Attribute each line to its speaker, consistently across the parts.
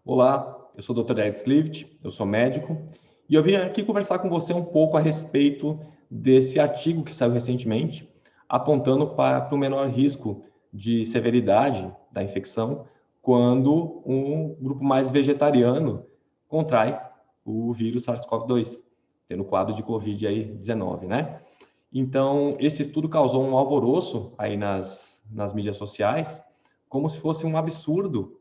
Speaker 1: Olá, eu sou o Dr. Alex Lift, eu sou médico, e eu vim aqui conversar com você um pouco a respeito desse artigo que saiu recentemente, apontando para o menor risco de severidade da infecção quando um grupo mais vegetariano contrai o vírus SARS-CoV-2, tendo quadro de Covid-19, né? Então, esse estudo causou um alvoroço aí nas mídias sociais, como se fosse um absurdo,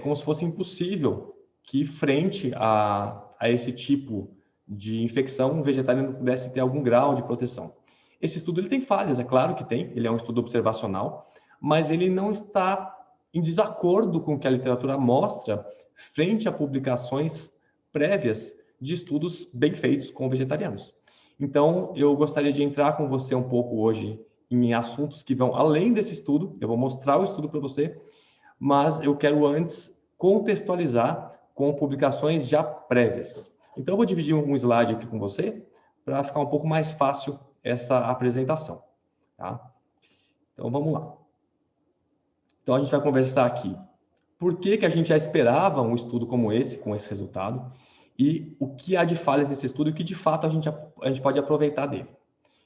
Speaker 1: como se fosse impossível que, frente a esse tipo de infecção, um vegetariano pudesse ter algum grau de proteção. Esse estudo ele tem falhas, é claro que tem, ele é um estudo observacional, mas ele não está em desacordo com o que a literatura mostra frente a publicações prévias de estudos bem feitos com vegetarianos. Então, eu gostaria de entrar com você um pouco hoje em assuntos que vão além desse estudo, eu vou mostrar o estudo para você, mas eu quero antes contextualizar com publicações já prévias. Então, eu vou dividir um slide aqui com você para ficar um pouco mais fácil essa apresentação, tá? Então, vamos lá. Então, a gente vai conversar aqui. Por que a gente já esperava um estudo como esse, com esse resultado, e o que há de falhas nesse estudo e o que, de fato, a gente pode aproveitar dele.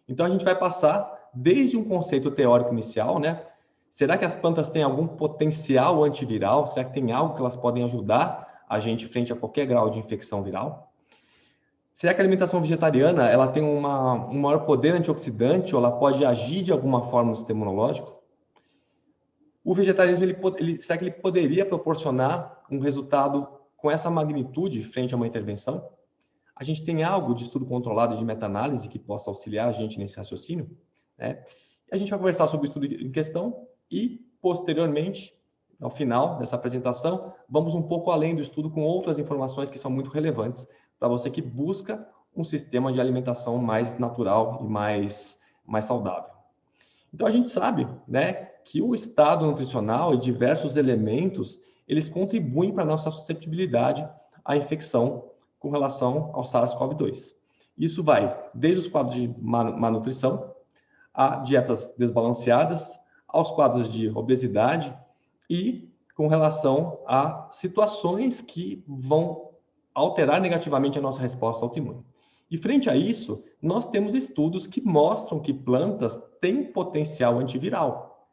Speaker 1: Então, a gente vai passar desde um conceito teórico inicial, né? Será que as plantas têm algum potencial antiviral? Será que tem algo que elas podem ajudar a gente frente a qualquer grau de infecção viral? Será que a alimentação vegetariana ela tem um maior poder antioxidante ou ela pode agir de alguma forma no sistema imunológico? O vegetarianismo, será que ele poderia proporcionar um resultado com essa magnitude frente a uma intervenção? A gente tem algo de estudo controlado de meta-análise que possa auxiliar a gente nesse raciocínio, né? A gente vai conversar sobre o estudo em questão e, posteriormente, ao final dessa apresentação, vamos um pouco além do estudo com outras informações que são muito relevantes para você que busca um sistema de alimentação mais natural e mais saudável. Então, a gente sabe, né, que o estado nutricional e diversos elementos, eles contribuem para a nossa suscetibilidade à infecção com relação ao SARS-CoV-2. Isso vai desde os quadros de má nutrição, a dietas desbalanceadas, aos quadros de obesidade e com relação a situações que vão alterar negativamente a nossa resposta autoimune. E frente a isso, nós temos estudos que mostram que plantas têm potencial antiviral.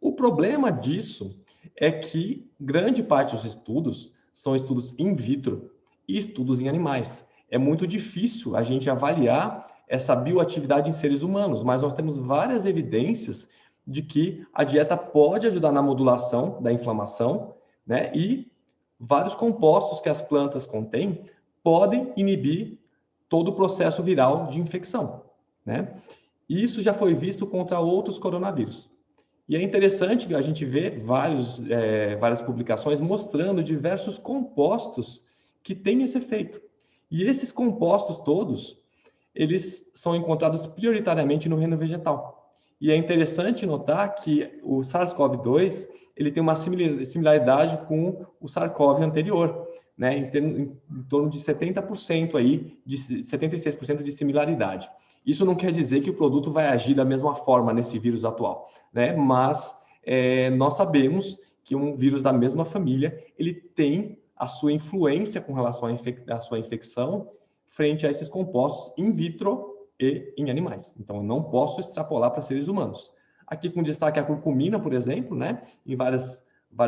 Speaker 1: O problema disso é que grande parte dos estudos são estudos in vitro e estudos em animais. É muito difícil a gente avaliar essa bioatividade em seres humanos, mas nós temos várias evidências de que a dieta pode ajudar na modulação da inflamação, né? E vários compostos que as plantas contêm podem inibir todo o processo viral de infecção, né? E isso já foi visto contra outros coronavírus. E é interessante que a gente vê várias publicações mostrando diversos compostos que têm esse efeito. E esses compostos todos, eles são encontrados prioritariamente no reino vegetal. E é interessante notar que o SARS-CoV-2, ele tem uma similaridade com o SARS-CoV anterior, né? Em torno de 70% aí, de 76% de similaridade. Isso não quer dizer que o produto vai agir da mesma forma nesse vírus atual, né? Mas nós sabemos que um vírus da mesma família, ele tem a sua influência com relação à sua infecção frente a esses compostos in vitro e em animais. Então, eu não posso extrapolar para seres humanos. Aqui com destaque a curcumina, por exemplo, né? Em vários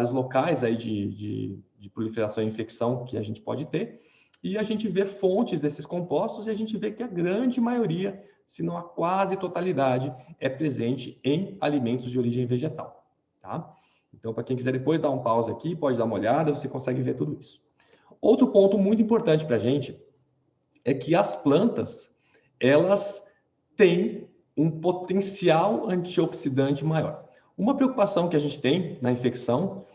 Speaker 1: locais aí de proliferação e infecção que a gente pode ter. E a gente vê fontes desses compostos e a gente vê que a grande maioria, se não a quase totalidade, é presente em alimentos de origem vegetal, tá? Então, para quem quiser depois dar um pause aqui, pode dar uma olhada, você consegue ver tudo isso. Outro ponto muito importante para a gente é que as plantas, elas têm um potencial antioxidante maior. Uma preocupação que a gente tem na infecção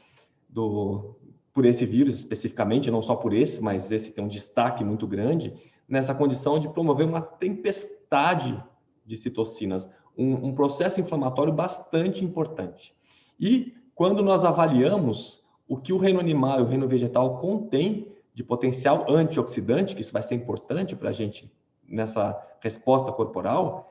Speaker 1: por esse vírus especificamente, não só por esse, mas esse tem um destaque muito grande, nessa condição de promover uma tempestade de citocinas, um processo inflamatório bastante importante. E quando nós avaliamos o que o reino animal e o reino vegetal contém de potencial antioxidante, que isso vai ser importante para a gente nessa resposta corporal,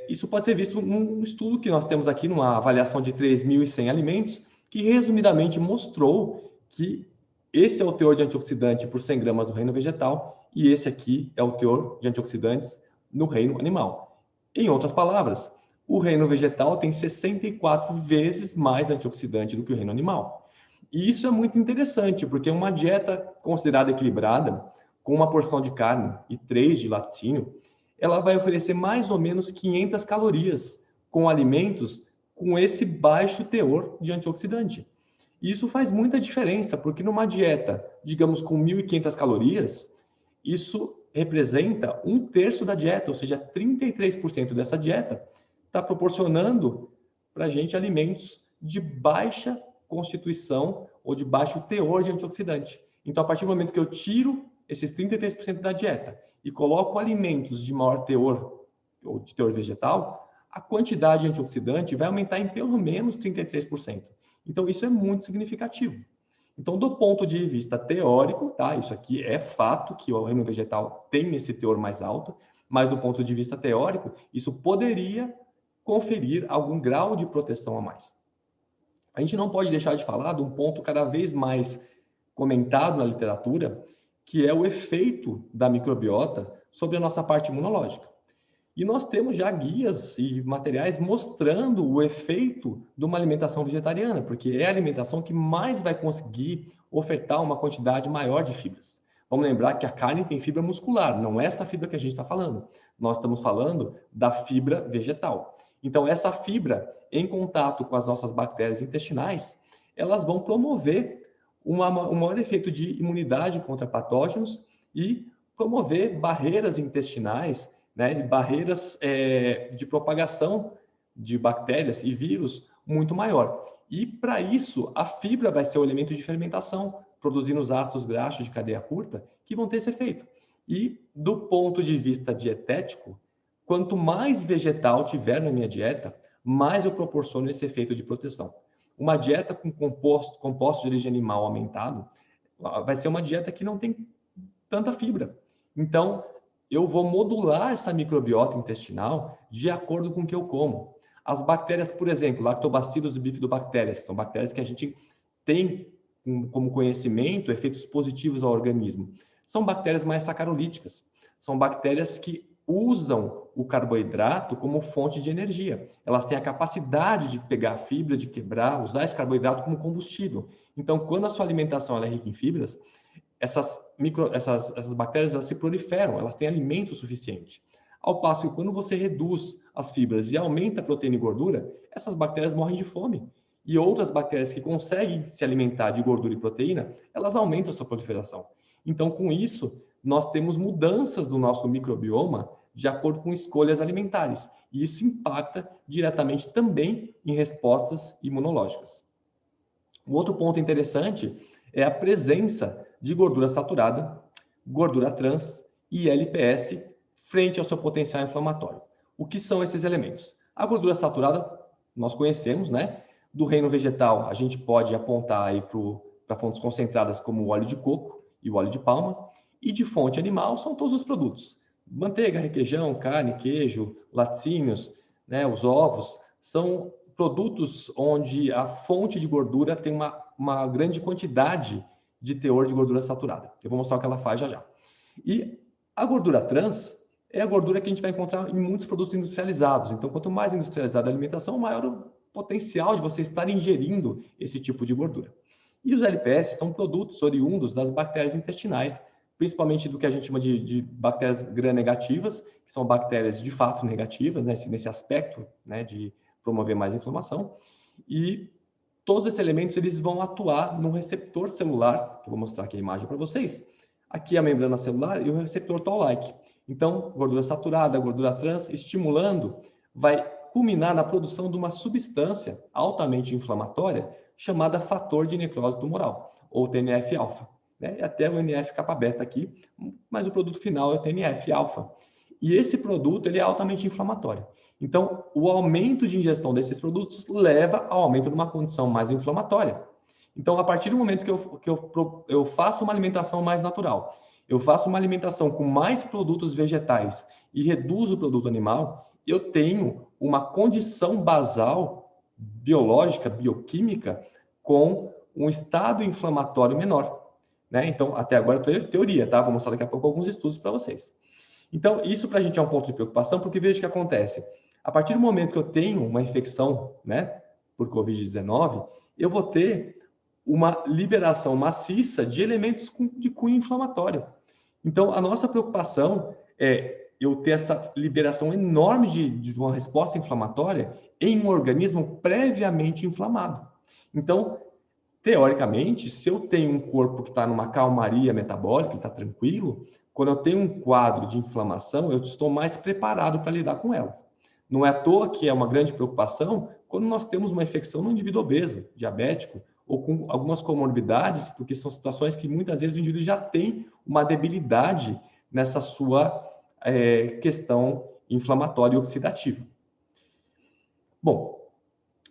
Speaker 1: isso pode ser visto num estudo que nós temos aqui, numa avaliação de 3.100 alimentos, que resumidamente mostrou que esse é o teor de antioxidante por 100 gramas do reino vegetal e esse aqui é o teor de antioxidantes no reino animal. Em outras palavras, o reino vegetal tem 64 vezes mais antioxidante do que o reino animal. E isso é muito interessante, porque uma dieta considerada equilibrada, com uma porção de carne e 3 de laticínio, ela vai oferecer mais ou menos 500 calorias com alimentos com esse baixo teor de antioxidante. Isso faz muita diferença, porque numa dieta, digamos, com 1.500 calorias, isso representa 1/3 da dieta, ou seja, 33% dessa dieta está proporcionando para a gente alimentos de baixa constituição ou de baixo teor de antioxidante. Então, a partir do momento que eu tiro esses 33% da dieta e coloco alimentos de maior teor, ou de teor vegetal, a quantidade de antioxidante vai aumentar em pelo menos 33%. Então, isso é muito significativo. Então, do ponto de vista teórico, tá? Isso aqui é fato que o reino vegetal tem esse teor mais alto, mas do ponto de vista teórico, isso poderia conferir algum grau de proteção a mais. A gente não pode deixar de falar de um ponto cada vez mais comentado na literatura, que é o efeito da microbiota sobre a nossa parte imunológica. E nós temos já guias e materiais mostrando o efeito de uma alimentação vegetariana, porque é a alimentação que mais vai conseguir ofertar uma quantidade maior de fibras. Vamos lembrar que a carne tem fibra muscular, não é essa fibra que a gente está falando. Nós estamos falando da fibra vegetal. Então, essa fibra, em contato com as nossas bactérias intestinais, elas vão promover um maior efeito de imunidade contra patógenos e promover barreiras intestinais, né, barreiras de propagação de bactérias e vírus muito maior. E, para isso, a fibra vai ser o elemento de fermentação, produzindo os ácidos graxos de cadeia curta, que vão ter esse efeito. E, do ponto de vista dietético, quanto mais vegetal tiver na minha dieta, mais eu proporciono esse efeito de proteção. Uma dieta com composto de origem animal aumentado vai ser uma dieta que não tem tanta fibra. Então, eu vou modular essa microbiota intestinal de acordo com o que eu como. As bactérias, por exemplo, Lactobacillus e bifidobactérias, são bactérias que a gente tem como conhecimento efeitos positivos ao organismo. São bactérias mais sacarolíticas. São bactérias que usam o carboidrato como fonte de energia. Elas têm a capacidade de pegar a fibra, de quebrar, usar esse carboidrato como combustível. Então, quando a sua alimentação é rica em fibras, essas bactérias elas se proliferam, elas têm alimento suficiente. Ao passo que quando você reduz as fibras e aumenta a proteína e gordura, essas bactérias morrem de fome. E outras bactérias que conseguem se alimentar de gordura e proteína, elas aumentam a sua proliferação. Então, com isso, nós temos mudanças do nosso microbioma de acordo com escolhas alimentares. E isso impacta diretamente também em respostas imunológicas. Um outro ponto interessante é a presença de gordura saturada, gordura trans e LPS frente ao seu potencial inflamatório. O que são esses elementos? A gordura saturada, nós conhecemos, né? Do reino vegetal, a gente pode apontar aí para fontes concentradas como o óleo de coco e o óleo de palma. E de fonte animal são todos os produtos. Manteiga, requeijão, carne, queijo, laticínios, né? Os ovos, são produtos onde a fonte de gordura tem uma grande quantidade de teor de gordura saturada. Eu vou mostrar o que ela faz já já. E a gordura trans é a gordura que a gente vai encontrar em muitos produtos industrializados. Então, quanto mais industrializada a alimentação, maior o potencial de você estar ingerindo esse tipo de gordura. E os LPS são produtos oriundos das bactérias intestinais, principalmente do que a gente chama de bactérias gram-negativas, que são bactérias de fato negativas, né, nesse aspecto, né, de promover mais inflamação. E todos esses elementos eles vão atuar no receptor celular, que eu vou mostrar aqui a imagem para vocês. Aqui a membrana celular e o receptor Toll-like. Então, gordura saturada, gordura trans, estimulando, vai culminar na produção de uma substância altamente inflamatória chamada fator de necrose tumoral, ou TNF-alfa. Né? Até o NF-kappa-beta aqui, mas o produto final é o TNF-alfa. E esse produto ele é altamente inflamatório. Então, o aumento de ingestão desses produtos leva ao aumento de uma condição mais inflamatória. Então, a partir do momento que eu faço uma alimentação mais natural, eu faço uma alimentação com mais produtos vegetais e reduzo o produto animal, eu tenho uma condição basal biológica, bioquímica, com um estado inflamatório menor, né? Então, até agora, teoria, tá? Vou mostrar daqui a pouco alguns estudos para vocês. Então, isso para a gente é um ponto de preocupação, porque veja o que acontece. A partir do momento que eu tenho uma infecção, né, por Covid-19, eu vou ter uma liberação maciça de elementos de cunho inflamatório. Então, a nossa preocupação é eu ter essa liberação enorme de uma resposta inflamatória em um organismo previamente inflamado. Então, teoricamente, se eu tenho um corpo que está numa calmaria metabólica, ele está tranquilo, quando eu tenho um quadro de inflamação, eu estou mais preparado para lidar com ela. Não é à toa que é uma grande preocupação quando nós temos uma infecção no indivíduo obeso, diabético, ou com algumas comorbidades, porque são situações que muitas vezes o indivíduo já tem uma debilidade nessa sua questão inflamatória e oxidativa. Bom,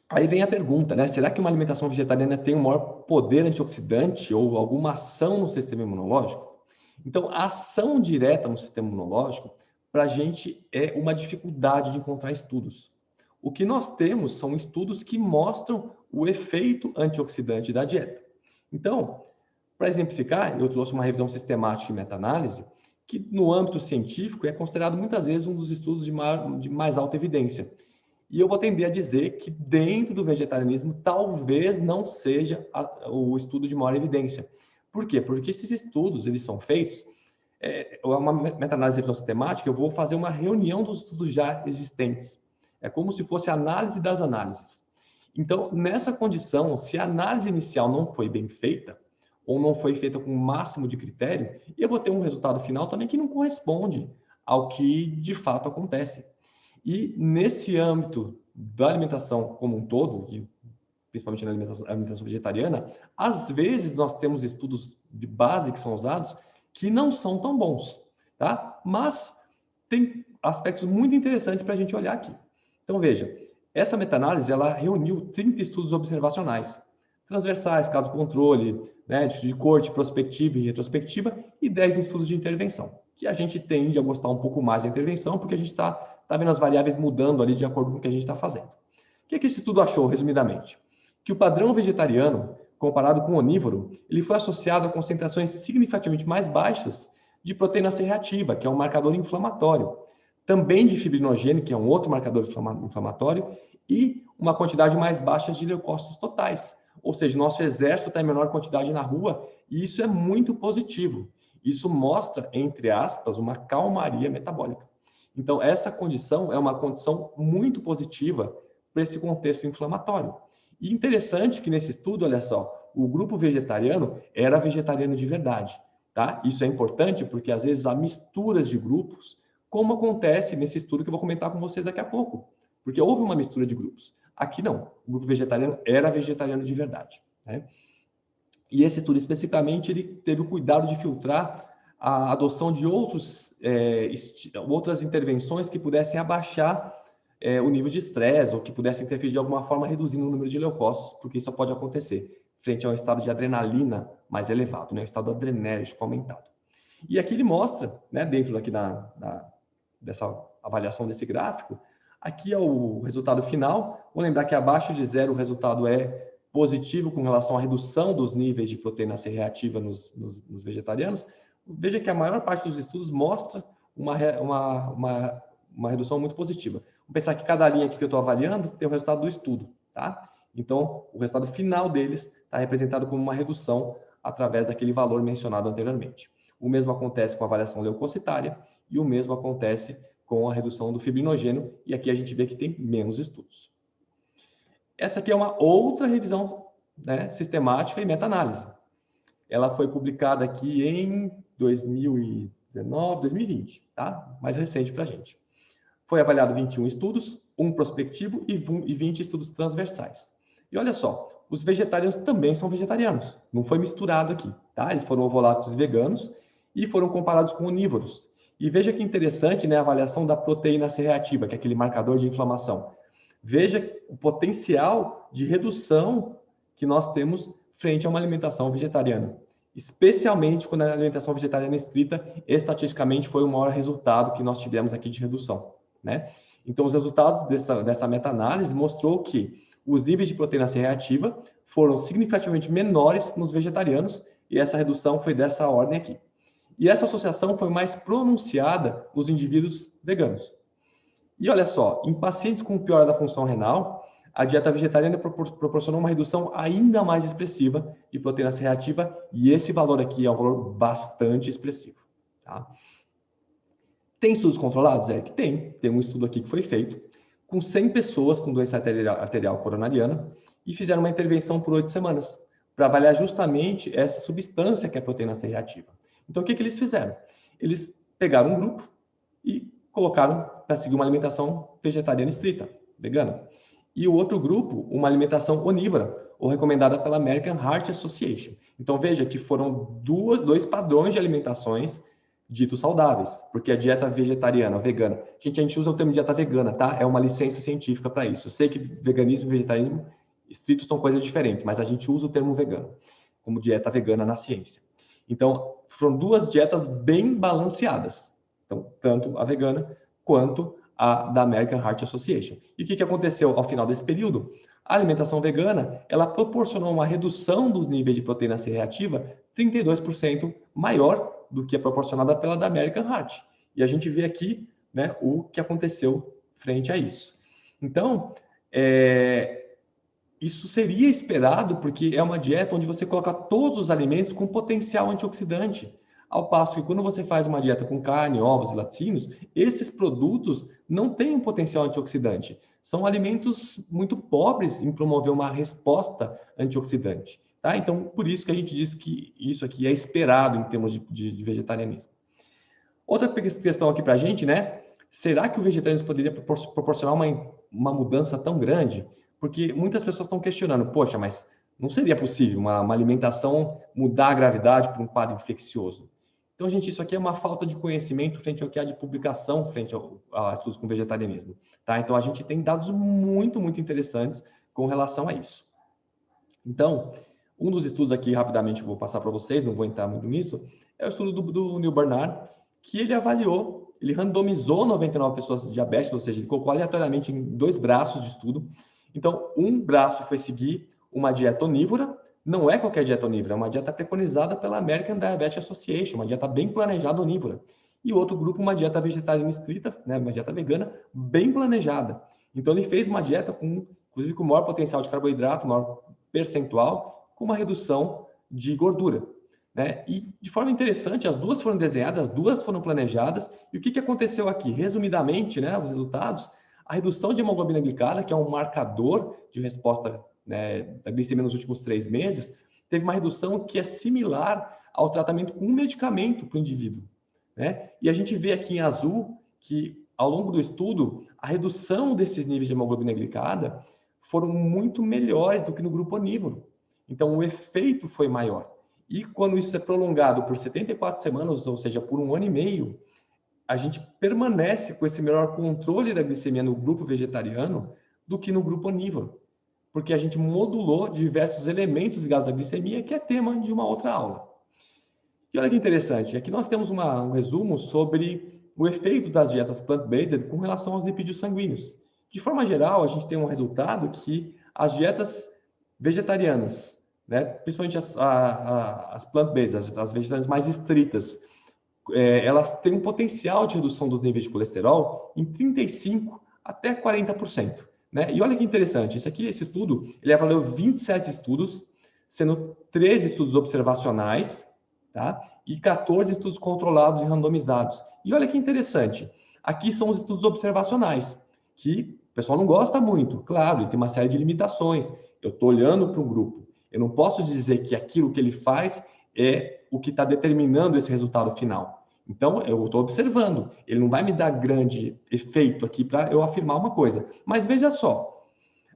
Speaker 1: aí vem a pergunta, né? Será que uma alimentação vegetariana tem um maior poder antioxidante ou alguma ação no sistema imunológico? Então, a ação direta no sistema imunológico, para a gente, é uma dificuldade de encontrar estudos. O que nós temos são estudos que mostram o efeito antioxidante da dieta. Então, para exemplificar, eu trouxe uma revisão sistemática e meta-análise, que no âmbito científico é considerado muitas vezes um dos estudos de mais alta evidência. E eu vou tender a dizer que dentro do vegetarianismo talvez não seja o estudo de maior evidência. Por quê? Porque esses estudos, eles são feitos, uma meta-análise de revisão sistemática, eu vou fazer uma reunião dos estudos já existentes. É como se fosse a análise das análises. Então, nessa condição, se a análise inicial não foi bem feita, ou não foi feita com o máximo de critério, eu vou ter um resultado final também que não corresponde ao que de fato acontece. E nesse âmbito da alimentação como um todo, e principalmente na alimentação vegetariana, às vezes nós temos estudos de base que são usados que não são tão bons, tá? Mas tem aspectos muito interessantes para a gente olhar aqui. Então, veja, essa meta-análise, ela reuniu 30 estudos observacionais, transversais, caso controle, né, de corte, prospectiva e retrospectiva, e 10 estudos de intervenção, que a gente tende a gostar um pouco mais da intervenção, porque a gente está vendo as variáveis mudando ali de acordo com o que a gente está fazendo. O que esse estudo achou, resumidamente? Que o padrão vegetariano, comparado com o onívoro, ele foi associado a concentrações significativamente mais baixas de proteína C reativa, que é um marcador inflamatório, também de fibrinogênio, que é um outro marcador inflamatório, e uma quantidade mais baixa de leucócitos totais. Ou seja, nosso exército está em menor quantidade na rua, e isso é muito positivo. Isso mostra, entre aspas, uma calmaria metabólica. Então, essa condição é uma condição muito positiva para esse contexto inflamatório. E interessante que nesse estudo, olha só, o grupo vegetariano era vegetariano de verdade, tá? Isso é importante porque às vezes há misturas de grupos, como acontece nesse estudo que eu vou comentar com vocês daqui a pouco, porque houve uma mistura de grupos. Aqui não, o grupo vegetariano era vegetariano de verdade, né? E esse estudo especificamente, ele teve o cuidado de filtrar a adoção de outras intervenções que pudessem abaixar o nível de estresse ou que pudessem interferir de alguma forma reduzindo o número de leucócitos, porque isso pode acontecer frente a um estado de adrenalina mais elevado, né? Um estado adrenérgico aumentado. E aqui ele mostra, né, dentro aqui dessa avaliação desse gráfico, aqui é o resultado final. Vou lembrar que abaixo de zero o resultado é positivo com relação à redução dos níveis de proteína C reativa nos vegetarianos. Veja que a maior parte dos estudos mostra uma redução muito positiva. Vamos pensar que cada linha aqui que eu estou avaliando tem o resultado do estudo, tá? Então, o resultado final deles está representado como uma redução através daquele valor mencionado anteriormente. O mesmo acontece com a avaliação leucocitária e o mesmo acontece com a redução do fibrinogênio, e aqui a gente vê que tem menos estudos. Essa aqui é uma outra revisão, né, sistemática e meta-análise. Ela foi publicada aqui em 2019, 2020, tá? Mais recente para a gente. Foi avaliado 21 estudos, um prospectivo e 20 estudos transversais. E olha só, os vegetarianos também são vegetarianos. Não foi misturado aqui, tá? Eles foram ovolácteos veganos e foram comparados com onívoros. E veja que interessante, né, a avaliação da proteína C reativa, que é aquele marcador de inflamação. Veja o potencial de redução que nós temos frente a uma alimentação vegetariana. Especialmente quando a alimentação vegetariana estrita, estatisticamente, foi o maior resultado que nós tivemos aqui de redução, né? Então, os resultados dessa meta-análise mostrou que os níveis de proteína C reativa foram significativamente menores nos vegetarianos, e essa redução foi dessa ordem aqui. E essa associação foi mais pronunciada nos indivíduos veganos. E olha só, em pacientes com piora da função renal, a dieta vegetariana proporcionou uma redução ainda mais expressiva de proteína C reativa, e esse valor aqui é um valor bastante expressivo. Tá? Tem estudos controlados, Eric? Tem um estudo aqui que foi feito com 100 pessoas com doença arterial coronariana e fizeram uma intervenção por 8 semanas para avaliar justamente essa substância que é a proteína C reativa. Então, o que eles fizeram? Eles pegaram um grupo e colocaram para seguir uma alimentação vegetariana estrita, vegana. E o outro grupo, uma alimentação onívora, ou recomendada pela American Heart Association. Então, veja que foram dois padrões de alimentações ditos saudáveis, porque a dieta vegetariana, vegana, a gente usa o termo dieta vegana, tá? É uma licença científica para isso. Eu sei que veganismo e vegetarianismo estritos são coisas diferentes, mas a gente usa o termo vegano, como dieta vegana na ciência. Então, foram duas dietas bem balanceadas. Então, tanto a vegana quanto a da American Heart Association. E o que aconteceu ao final desse período? A alimentação vegana, ela proporcionou uma redução dos níveis de proteína C reativa 32% maior do que é proporcionada pela da American Heart. E a gente vê aqui, né, o que aconteceu frente a isso. Então, isso seria esperado porque é uma dieta onde você coloca todos os alimentos com potencial antioxidante. Ao passo que quando você faz uma dieta com carne, ovos e laticínios, esses produtos não têm um potencial antioxidante. São alimentos muito pobres em promover uma resposta antioxidante. Tá? Então, por isso que a gente diz que isso aqui é esperado em termos de vegetarianismo. Outra questão aqui para a gente, né? Será que o vegetarianismo poderia proporcionar uma mudança tão grande? Porque muitas pessoas estão questionando, poxa, mas não seria possível uma alimentação mudar a gravidade para um quadro infeccioso? Então, gente, isso aqui é uma falta de conhecimento frente ao que há de publicação frente a estudos com vegetarianismo. Tá? Então, a gente tem dados muito, muito interessantes com relação a isso. Então, um dos estudos aqui, rapidamente, eu vou passar para vocês, não vou entrar muito nisso, é o estudo do Neil Barnard, que ele avaliou, ele randomizou 99 pessoas diabéticas, ou seja, ele colocou aleatoriamente em 2 braços de estudo. Então, um braço foi seguir uma dieta onívora, não é qualquer dieta onívora, é uma dieta preconizada pela American Diabetes Association, uma dieta bem planejada onívora. E outro grupo, uma dieta vegetariana estrita, né, uma dieta vegana, bem planejada. Então, ele fez uma dieta inclusive com maior potencial de carboidrato, maior percentual, com uma redução de gordura. Né? E, de forma interessante, as duas foram desenhadas, as duas foram planejadas. E o que aconteceu aqui? Resumidamente, né, os resultados, a redução de hemoglobina glicada, que é um marcador de resposta, né, da glicemia nos últimos 3 meses, teve uma redução que é similar ao tratamento com um medicamento para o indivíduo. Né? E a gente vê aqui em azul que, ao longo do estudo, a redução desses níveis de hemoglobina glicada foram muito melhores do que no grupo onívoro. Então, o efeito foi maior. E quando isso é prolongado por 74 semanas, ou seja, por 1 ano e meio, a gente permanece com esse melhor controle da glicemia no grupo vegetariano do que no grupo onívoro, porque a gente modulou diversos elementos ligados à glicemia, que é tema de uma outra aula. E olha que interessante, aqui nós temos um resumo sobre o efeito das dietas plant-based com relação aos lipídios sanguíneos. De forma geral, a gente tem um resultado que as dietas vegetarianas, né, principalmente as plant-based, as vegetarianas mais estritas, elas têm um potencial de redução dos níveis de colesterol em 35% até 40%. Né? E olha que interessante, esse estudo, ele avaliou 27 estudos, sendo 13 estudos observacionais, tá? E 14 estudos controlados e randomizados. E olha que interessante, aqui são os estudos observacionais, que o pessoal não gosta muito, claro, ele tem uma série de limitações. Eu estou olhando para um grupo, eu não posso dizer que aquilo que ele faz é o que está determinando esse resultado final. Então, eu estou observando. Ele não vai me dar grande efeito aqui para eu afirmar uma coisa. Mas veja só,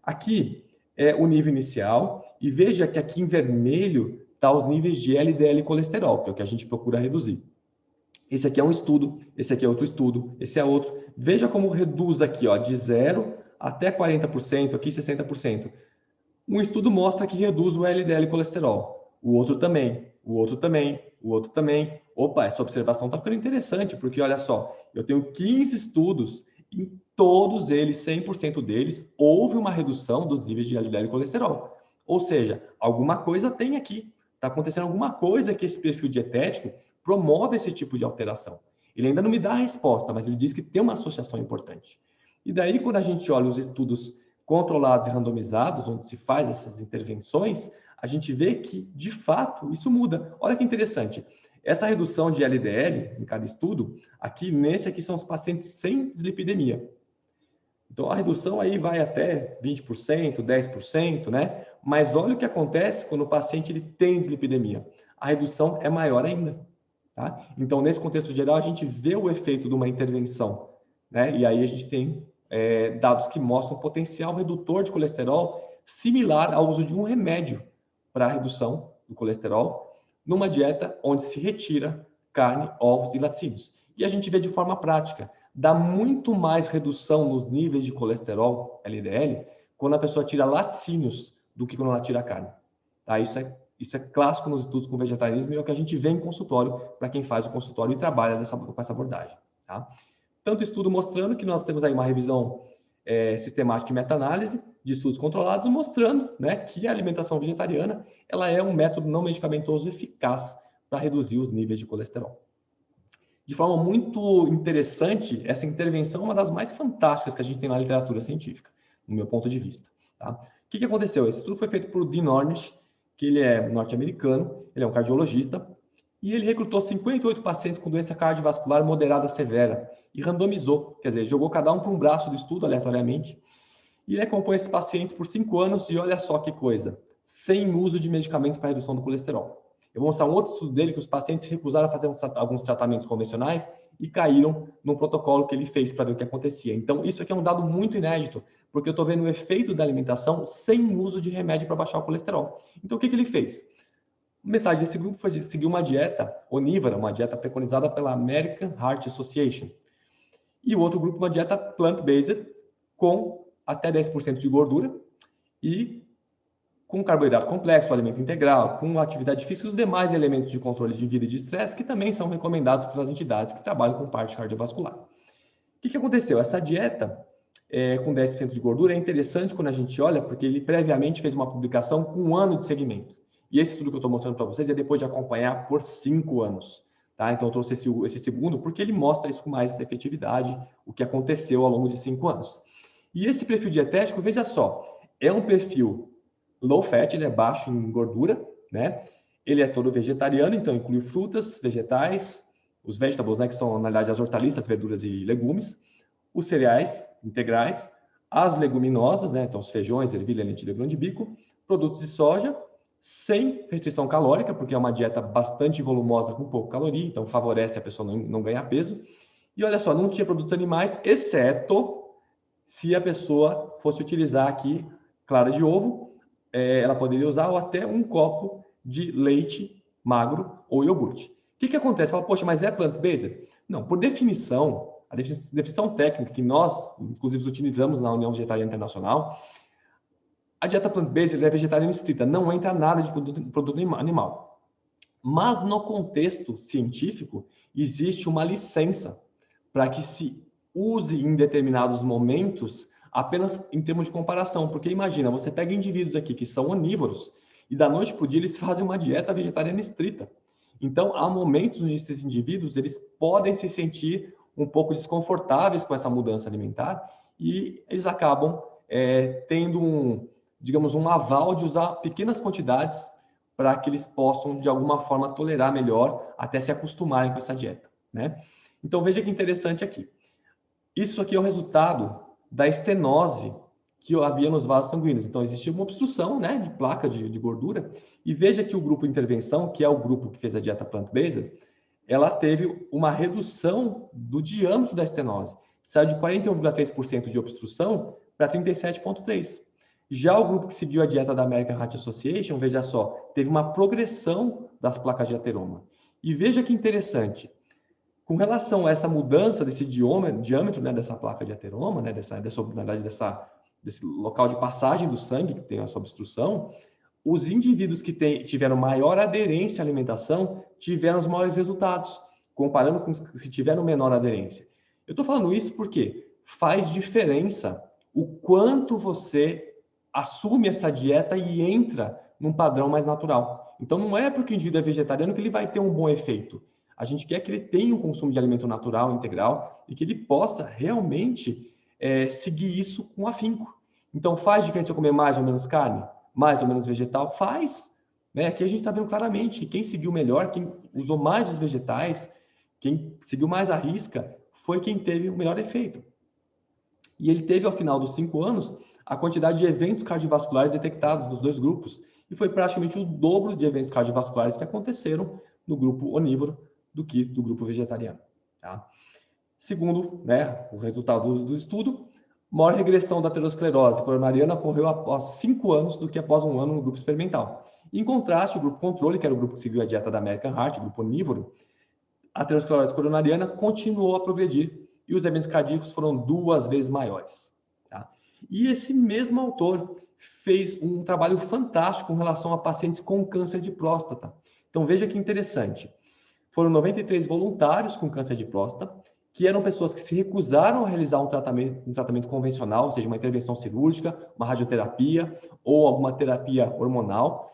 Speaker 1: aqui é o nível inicial e veja que aqui em vermelho está os níveis de LDL colesterol, que é o que a gente procura reduzir. Esse aqui é um estudo, esse aqui é outro estudo, esse é outro. Veja como reduz aqui, ó, de 0 até 40%, aqui 60%. Um estudo mostra que reduz o LDL colesterol, o outro também, o outro também, o outro também. Opa, essa observação está ficando interessante, porque olha só, eu tenho 15 estudos em todos eles, 100% deles, houve uma redução dos níveis de LDL e colesterol. Ou seja, alguma coisa tem aqui. Está acontecendo alguma coisa que esse perfil dietético promove esse tipo de alteração. Ele ainda não me dá a resposta, mas ele diz que tem uma associação importante. E daí, quando a gente olha os estudos controlados e randomizados, onde se faz essas intervenções, a gente vê que, de fato, isso muda. Olha que interessante. Essa redução de LDL, em cada estudo, nesse aqui são os pacientes sem dislipidemia. Então, a redução aí vai até 20%, 10%, né? Mas olha o que acontece quando o paciente ele tem dislipidemia. A redução é maior ainda, tá? Então, nesse contexto geral, a gente vê o efeito de uma intervenção, né? E aí a gente tem dados que mostram um potencial redutor de colesterol similar ao uso de um remédio para a redução do colesterol numa dieta onde se retira carne, ovos e laticínios. E a gente vê de forma prática, dá muito mais redução nos níveis de colesterol, LDL, quando a pessoa tira laticínios do que quando ela tira carne. Tá? Isso é clássico nos estudos com vegetarianismo e é o que a gente vê em consultório para quem faz o consultório e trabalha com essa abordagem. Tá? Tanto estudo mostrando que nós temos aí uma revisão sistemática e meta-análise de estudos controlados, mostrando, né, que a alimentação vegetariana ela é um método não medicamentoso eficaz para reduzir os níveis de colesterol. De forma muito interessante, essa intervenção é uma das mais fantásticas que a gente tem na literatura científica, no meu ponto de vista. Tá? O que aconteceu? Esse estudo foi feito por Dean Ornish, que ele é norte-americano, ele é um cardiologista, e ele recrutou 58 pacientes com doença cardiovascular moderada severa e randomizou, quer dizer, jogou cada um para um braço do estudo aleatoriamente, e ele acompanhou esses pacientes por 5 anos e olha só que coisa, sem uso de medicamentos para redução do colesterol. Eu vou mostrar um outro estudo dele que os pacientes recusaram a fazer alguns tratamentos convencionais e caíram no protocolo que ele fez para ver o que acontecia. Então, isso aqui é um dado muito inédito, porque eu estou vendo o efeito da alimentação sem uso de remédio para baixar o colesterol. Então, o que ele fez? Metade desse grupo foi seguir uma dieta onívora, uma dieta preconizada pela American Heart Association. E o outro grupo, uma dieta plant-based, com até 10% de gordura e com carboidrato complexo, alimento integral, com atividade física e os demais elementos de controle de vida e de estresse que também são recomendados pelas entidades que trabalham com parte cardiovascular. O que aconteceu? Essa dieta com 10% de gordura é interessante quando a gente olha, porque ele previamente fez uma publicação com 1 ano de segmento. E esse estudo que eu estou mostrando para vocês é depois de acompanhar por 5 anos. Tá? Então, eu trouxe esse segundo porque ele mostra isso com mais efetividade, o que aconteceu ao longo de 5 anos. E esse perfil dietético, veja só, é um perfil low fat, ele é baixo em gordura, né? Ele é todo vegetariano, então inclui frutas, vegetais, os vegetables, né, que são, na verdade, as hortaliças, verduras e legumes, os cereais integrais, as leguminosas, né, então os feijões, ervilha, lentilha, grão de bico, produtos de soja, sem restrição calórica, porque é uma dieta bastante volumosa com pouca caloria, então favorece a pessoa não ganhar peso. E olha só, não tinha produtos animais, exceto se a pessoa fosse utilizar aqui clara de ovo, ela poderia usar ou até um copo de leite magro ou iogurte. O que acontece? Fala, poxa, mas é plant-based? Não, por definição, a definição técnica que nós, inclusive, utilizamos na União Vegetariana Internacional, a dieta plant-based é vegetariana estrita, não entra nada de produto animal. Mas no contexto científico, existe uma licença para que se use em determinados momentos apenas em termos de comparação, porque imagina, você pega indivíduos aqui que são onívoros e da noite para o dia eles fazem uma dieta vegetariana estrita. Então, há momentos onde esses indivíduos eles podem se sentir um pouco desconfortáveis com essa mudança alimentar e eles acabam tendo digamos, um aval de usar pequenas quantidades para que eles possam, de alguma forma, tolerar melhor até se acostumarem com essa dieta, né? Então, veja que interessante aqui. Isso aqui é o resultado da estenose que havia nos vasos sanguíneos. Então, existia uma obstrução, né, de placa de gordura. E veja que o grupo de intervenção, que é o grupo que fez a dieta plant-based, ela teve uma redução do diâmetro da estenose. Saiu de 41,3% de obstrução para 37,3%. Já o grupo que seguiu a dieta da American Heart Association, veja só, teve uma progressão das placas de ateroma. E veja que interessante, com relação a essa mudança desse diâmetro, né, dessa placa de ateroma, né, desse local de passagem do sangue que tem essa obstrução, os indivíduos que tiveram maior aderência à alimentação tiveram os maiores resultados, comparando com os que tiveram menor aderência. Eu estou falando isso porque faz diferença o quanto você assume essa dieta e entra num padrão mais natural. Então, não é porque o indivíduo é vegetariano que ele vai ter um bom efeito. A gente quer que ele tenha um consumo de alimento natural, integral, e que ele possa realmente seguir isso com afinco. Então, faz diferença eu comer mais ou menos carne? Mais ou menos vegetal? Faz. Né? Aqui a gente está vendo claramente que quem seguiu melhor, quem usou mais os vegetais, quem seguiu mais a risca, foi quem teve o melhor efeito. E ele teve, ao final dos 5 anos, a quantidade de eventos cardiovasculares detectados nos dois grupos, e foi praticamente o dobro de eventos cardiovasculares que aconteceram no grupo onívoro do que do grupo vegetariano. Tá? Segundo, né, o resultado do estudo, maior regressão da aterosclerose coronariana ocorreu após 5 anos do que após 1 ano no grupo experimental. Em contraste, o grupo controle, que era o grupo que seguiu a dieta da American Heart, o grupo onívoro, a aterosclerose coronariana continuou a progredir e os eventos cardíacos foram 2 vezes maiores. Tá? E esse mesmo autor fez um trabalho fantástico com relação a pacientes com câncer de próstata. Então, veja que interessante. Foram 93 voluntários com câncer de próstata, que eram pessoas que se recusaram a realizar um tratamento convencional, ou seja, uma intervenção cirúrgica, uma radioterapia ou alguma terapia hormonal.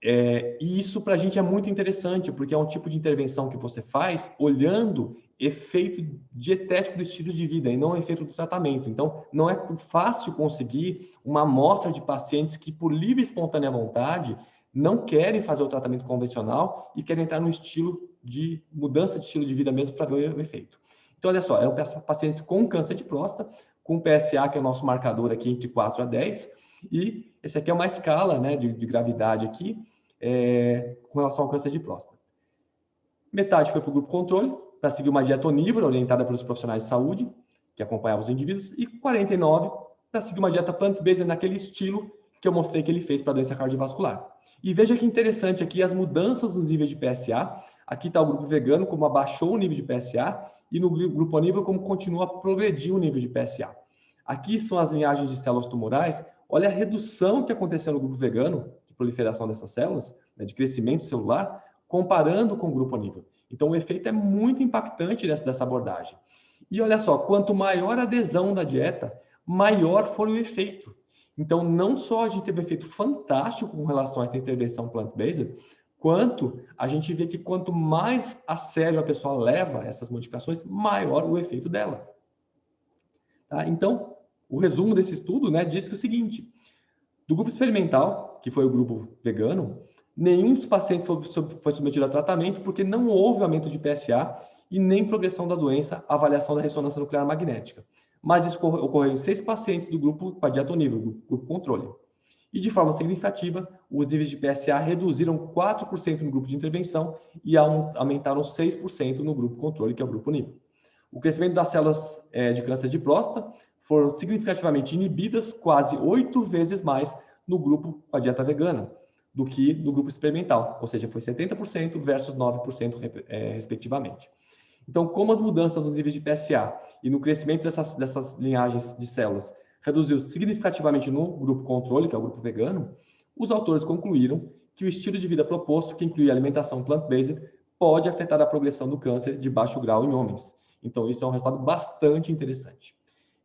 Speaker 1: E isso para a gente é muito interessante, porque é um tipo de intervenção que você faz olhando efeito dietético do estilo de vida e não efeito do tratamento. Então, não é fácil conseguir uma amostra de pacientes que, por livre e espontânea vontade, não querem fazer o tratamento convencional e querem entrar no estilo de mudança de estilo de vida mesmo para ver o efeito. Então, olha só, eram pacientes com câncer de próstata, com PSA, que é o nosso marcador aqui, entre 4 a 10, e esse aqui é uma escala, né, de gravidade aqui, com relação ao câncer de próstata. Metade foi para o grupo controle, para seguir uma dieta onívora orientada pelos profissionais de saúde, que acompanhavam os indivíduos, e 49 para seguir uma dieta plant-based naquele estilo que eu mostrei que ele fez para a doença cardiovascular. E veja que interessante aqui as mudanças nos níveis de PSA. Aqui está o grupo vegano, como abaixou o nível de PSA, e no grupo onívoro, como continua a progredir o nível de PSA. Aqui são as linhagens de células tumorais. Olha a redução que aconteceu no grupo vegano, de proliferação dessas células, né, de crescimento celular, comparando com o grupo onívoro. Então, o efeito é muito impactante dessa abordagem. E olha só, quanto maior a adesão da dieta, maior foi o efeito. Então, não só a gente teve um efeito fantástico com relação a essa intervenção plant-based, quanto a gente vê que quanto mais a sério a pessoa leva essas modificações, maior o efeito dela. Tá? Então, o resumo desse estudo, né, diz que o seguinte: do grupo experimental, que foi o grupo vegano, nenhum dos pacientes foi submetido a tratamento porque não houve aumento de PSA e nem progressão da doença, avaliação da ressonância nuclear magnética. Mas isso ocorreu em 6 pacientes do grupo com a dieta onívora, grupo controle. E de forma significativa, os níveis de PSA reduziram 4% no grupo de intervenção e aumentaram 6% no grupo controle, que é o grupo onívoro. O crescimento das células de câncer de próstata foram significativamente inibidas, quase 8 vezes mais no grupo com a dieta vegana do que no grupo experimental, ou seja, foi 70% versus 9%, respectivamente. Então, como as mudanças nos níveis de PSA e no crescimento dessas linhagens de células reduziu significativamente no grupo controle, que é o grupo vegano, os autores concluíram que o estilo de vida proposto, que inclui alimentação plant-based, pode afetar a progressão do câncer de baixo grau em homens. Então, isso é um resultado bastante interessante.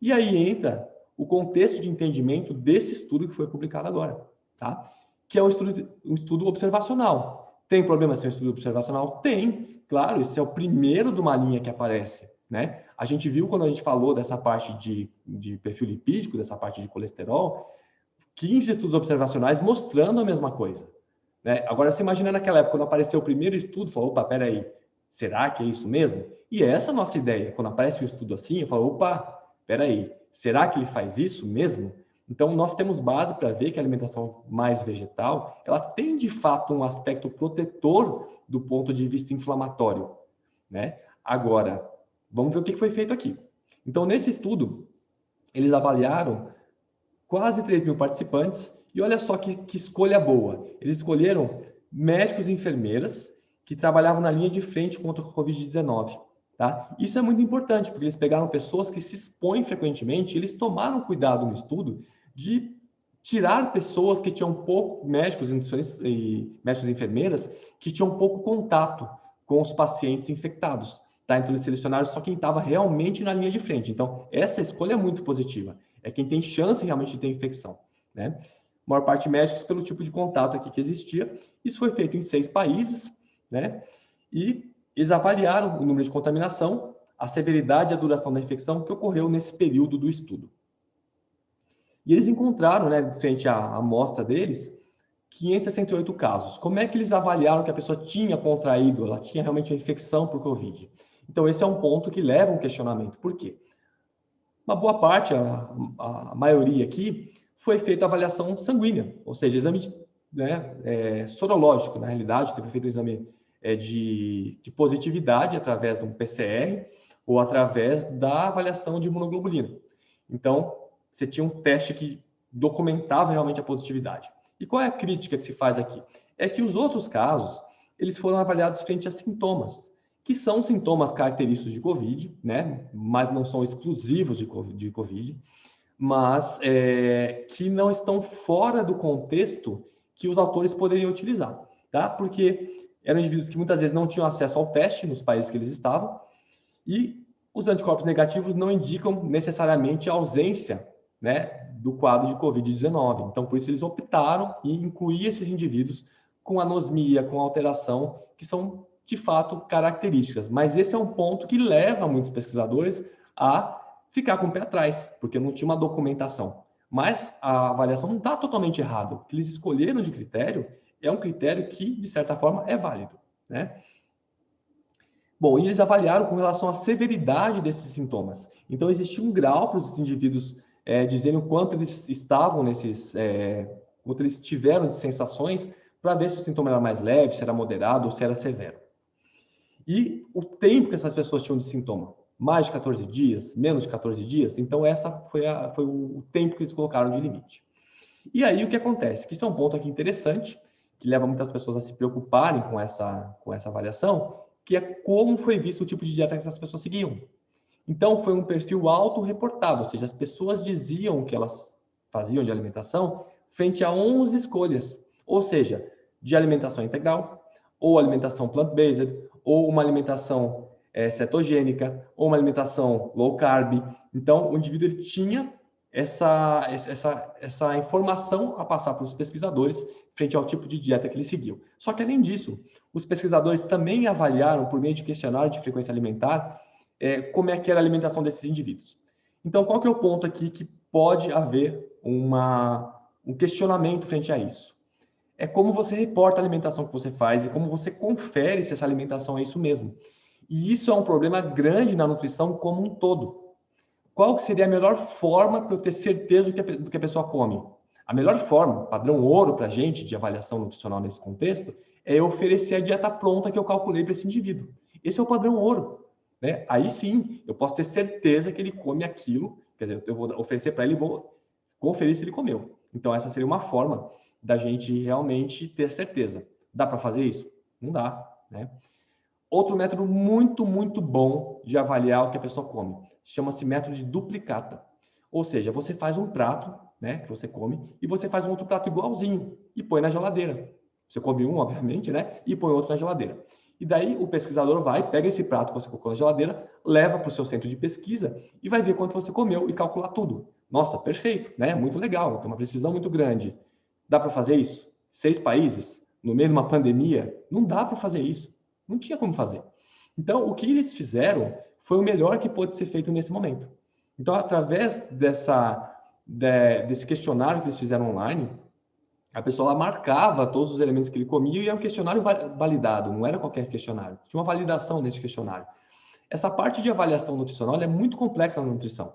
Speaker 1: E aí entra o contexto de entendimento desse estudo que foi publicado agora, tá? Que é um estudo observacional. Tem problema ser um estudo observacional? Tem, claro, esse é o primeiro de uma linha que aparece, né? A gente viu quando a gente falou dessa parte de perfil lipídico, dessa parte de colesterol, 15 estudos observacionais mostrando a mesma coisa, né? Agora, você imagina naquela época, quando apareceu o primeiro estudo, falou, opa, peraí, será que é isso mesmo? E essa é a nossa ideia. Quando aparece um estudo assim, eu falo, opa, peraí, será que ele faz isso mesmo? Então, nós temos base para ver que a alimentação mais vegetal, ela tem, de fato, um aspecto protetor do ponto de vista inflamatório, né? Agora, vamos ver o que foi feito aqui. Então, nesse estudo, eles avaliaram quase 3 mil participantes e olha só que escolha boa. Eles escolheram médicos e enfermeiras que trabalhavam na linha de frente contra o Covid-19. Tá? Isso é muito importante, porque eles pegaram pessoas que se expõem frequentemente, e eles tomaram cuidado no estudo de tirar pessoas que tinham pouco, médicos e médicos e enfermeiras, que tinham pouco contato com os pacientes infectados. Tá? Então, eles selecionaram só quem estava realmente na linha de frente. Então, essa escolha é muito positiva. É quem tem chance realmente de ter infecção, né? A maior parte médicos pelo tipo de contato aqui que existia. Isso foi feito em 6 países, né? E eles avaliaram o número de contaminação, a severidade e a duração da infecção que ocorreu nesse período do estudo. E eles encontraram, né, frente à amostra deles, 568 casos. Como é que eles avaliaram que a pessoa tinha contraído, ela tinha realmente a infecção por Covid? Então, esse é um ponto que leva a um questionamento. Por quê? Uma boa parte, a maioria aqui, foi feita a avaliação sanguínea, ou seja, exame sorológico, na realidade, teve feito um exame de positividade através de um PCR ou através da avaliação de imunoglobulina. Então, você tinha um teste que documentava realmente a positividade. E qual é a crítica que se faz aqui? É que os outros casos, eles foram avaliados frente a sintomas, que são sintomas característicos de COVID, né? Mas não são exclusivos de COVID, mas que não estão fora do contexto que os autores poderiam utilizar, tá? Porque eram indivíduos que muitas vezes não tinham acesso ao teste nos países que eles estavam e os anticorpos negativos não indicam necessariamente a ausência, né, do quadro de COVID-19. Então, por isso eles optaram em incluir esses indivíduos com anosmia, com alteração, que são de fato características. Mas esse é um ponto que leva muitos pesquisadores a ficar com o pé atrás, porque não tinha uma documentação. Mas a avaliação não está totalmente errada. O que eles escolheram de critério é um critério que, de certa forma, é válido, né? Bom, e eles avaliaram com relação à severidade desses sintomas. Então, existia um grau para os indivíduos dizendo quanto eles estavam quanto eles tiveram de sensações, para ver se o sintoma era mais leve, se era moderado ou se era severo. E o tempo que essas pessoas tinham de sintoma, mais de 14 dias, menos de 14 dias, então essa foi o tempo que eles colocaram de limite. E aí o que acontece? Que isso é um ponto aqui interessante, que leva muitas pessoas a se preocuparem com essa avaliação, que é como foi visto o tipo de dieta que essas pessoas seguiam. Então, foi um perfil auto-reportado, ou seja, as pessoas diziam o que elas faziam de alimentação frente a 11 escolhas, ou seja, de alimentação integral, ou alimentação plant-based, ou uma alimentação cetogênica, ou uma alimentação low carb. Então, o indivíduo ele tinha essa informação a passar para os pesquisadores frente ao tipo de dieta que ele seguiu. Só que, além disso, os pesquisadores também avaliaram, por meio de questionário de frequência alimentar, como é que era a alimentação desses indivíduos. Então, qual que é o ponto aqui que pode haver um questionamento frente a isso? É como você reporta a alimentação que você faz e como você confere se essa alimentação é isso mesmo. E isso é um problema grande na nutrição como um todo. Qual que seria a melhor forma para eu ter certeza do que a pessoa come? A melhor forma, padrão ouro para a gente, de avaliação nutricional nesse contexto, é eu oferecer a dieta pronta que eu calculei para esse indivíduo. Esse é o padrão ouro. Né? Aí sim, eu posso ter certeza que ele come aquilo, quer dizer, eu vou oferecer para ele e vou conferir se ele comeu. Então, essa seria uma forma da gente realmente ter certeza. Dá para fazer isso? Não dá, né? Outro método muito, muito bom de avaliar o que a pessoa come, chama-se método de duplicata. Ou seja, você faz um prato, né, que você come, e você faz um outro prato igualzinho e põe na geladeira. Você come um, obviamente, né, e põe outro na geladeira. E daí o pesquisador vai, pega esse prato que você colocou na geladeira, leva para o seu centro de pesquisa e vai ver quanto você comeu e calcular tudo. Nossa, perfeito, né? Muito legal, tem uma precisão muito grande. Dá para fazer isso? 6 países, no meio de uma pandemia, não dá para fazer isso. Não tinha como fazer. Então, o que eles fizeram foi o melhor que pôde ser feito nesse momento. Então, através desse questionário que eles fizeram online, a pessoa ela marcava todos os elementos que ele comia e é um questionário validado, não era qualquer questionário. Tinha uma validação nesse questionário. Essa parte de avaliação nutricional é muito complexa na nutrição.